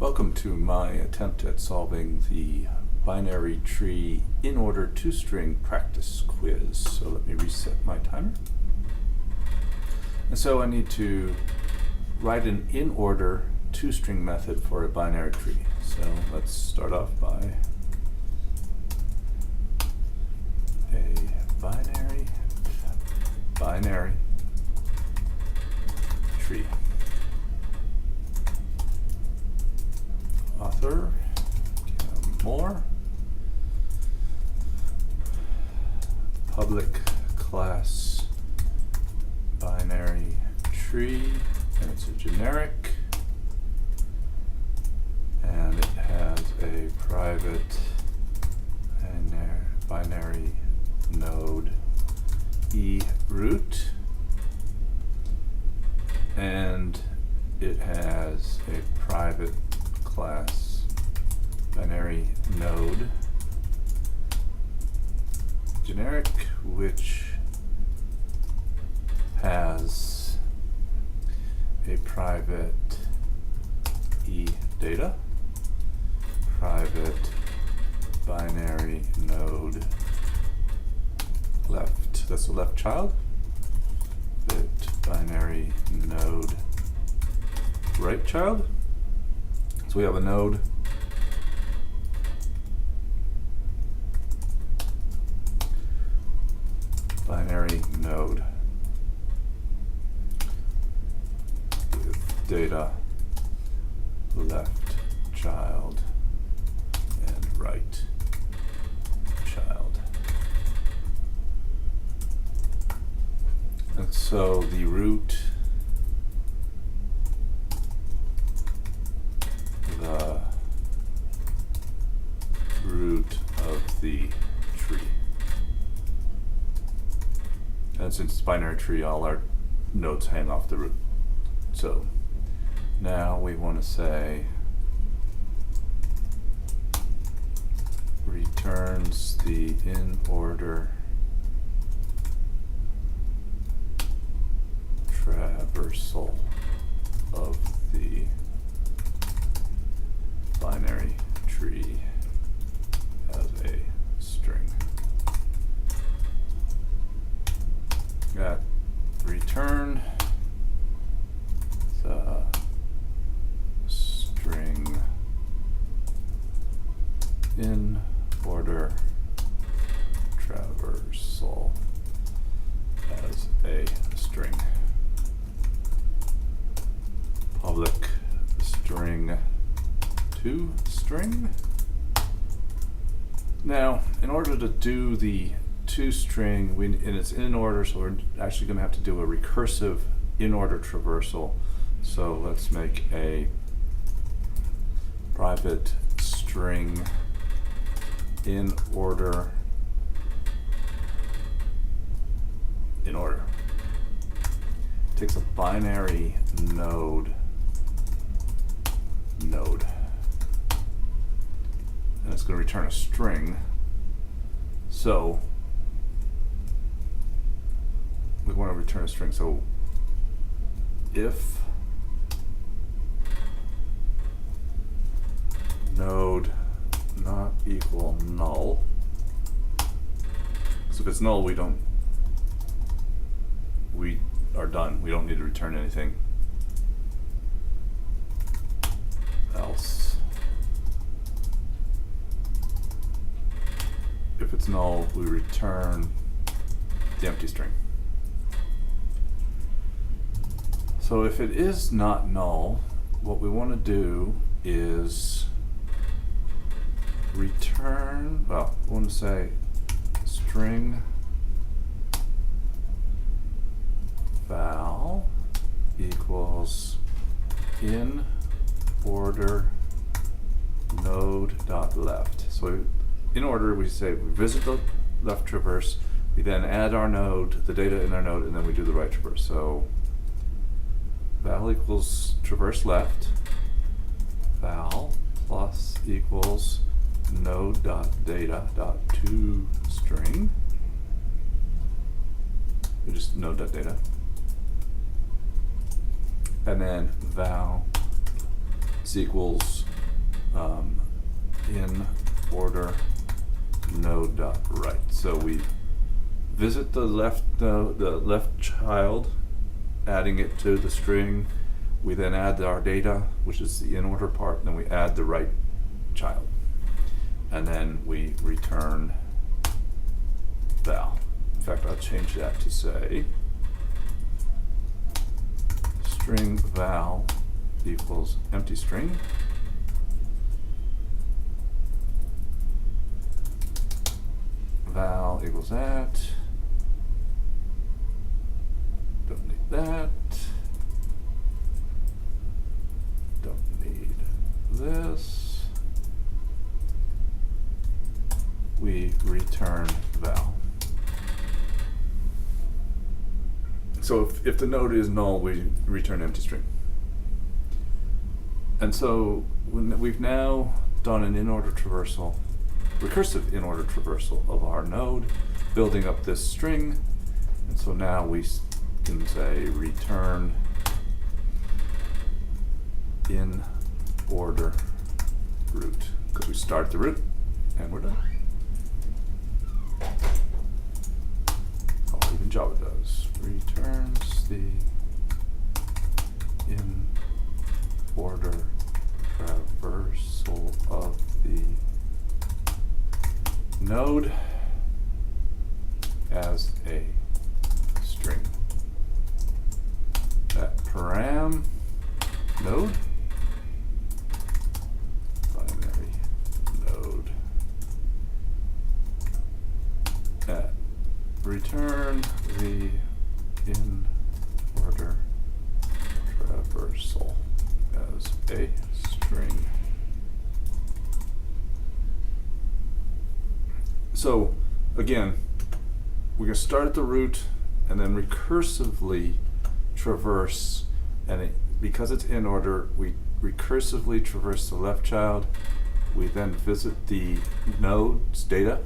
Welcome to my attempt at solving the binary tree in order two-string practice quiz. So let me reset my timer. And so I need to write an in order two-string method for a binary tree. So let's start off by a binary tree. Author, more, public class binary tree, and it's a generic, and it has a private binary node root, and it has a private class binary node generic, which has a private data, private binary node left, that's the left child, binary node right child. So we have a node binary node with data left child and right child. And so the root, of the tree. And since it's binary tree, all our nodes hang off the root. So now we want to say returns the in order traversal of the binary tree as a string. Got return the string in order traversal as a string. Public string to string. Now, in order to do the toString, and it's in order, so we're actually going to have to do a recursive in order traversal. So let's make a private string in order takes a binary node and it's going to return a string. So we want to return a string. So if node not equal null, so if it's null, we are done. We don't need to return anything else. If it's null, we return the empty string. So if it is not null, what we want to do is return, well, we want to say string val equals in order node dot left. So in order, we say we visit the left traverse, we then add our node, the data in our node, and then we do the right traverse. So val equals traverse left, val plus equals node dot data dot toString, just node dot data, and then val is equals in order node dot right. So we visit the left child, adding it to the string. We then add our data, which is the in order part, and then we add the right child. And then we return val. In fact, I'll change that to say string val equals empty string. Val equals that. Don't need that. Don't need this. We return val. So if the node is null, we return empty string. And so we've now done an in-order traversal, recursive in-order traversal of our node, building up this string. And so now we can say return in order root, because we start the root and we're done. Oh, even Java does. Returns the in order traversal of the node as a string. That param node, binary node, at return the in order traversal as a string. So again, we're going to start at the root and then recursively traverse, and because it's in order, we recursively traverse the left child. We then visit the node's data,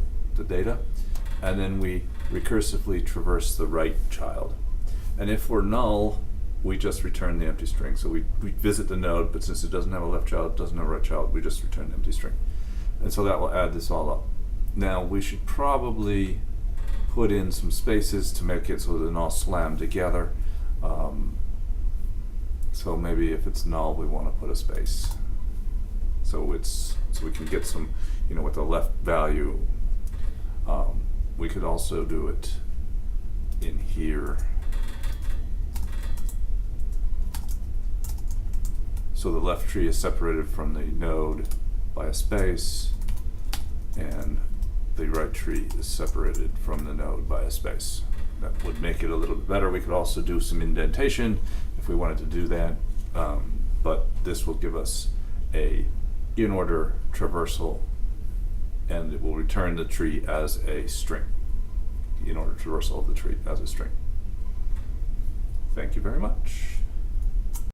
and then we recursively traverse the right child. And if we're null, we just return the empty string. So we visit the node, but since it doesn't have a left child, doesn't have a right child, we just return an empty string. And so that will add this all up. Now we should probably put in some spaces to make it so they're all slammed together. So maybe if it's null, we want to put a space. So we can get some, with the left value. We could also do it in here. So the left tree is separated from the node by a space, and the right tree is separated from the node by a space. That would make it a little bit better. We could also do some indentation if we wanted to do that, but this will give us a in-order traversal, and it will return the tree as a string. The in-order traversal of the tree as a string. Thank you very much.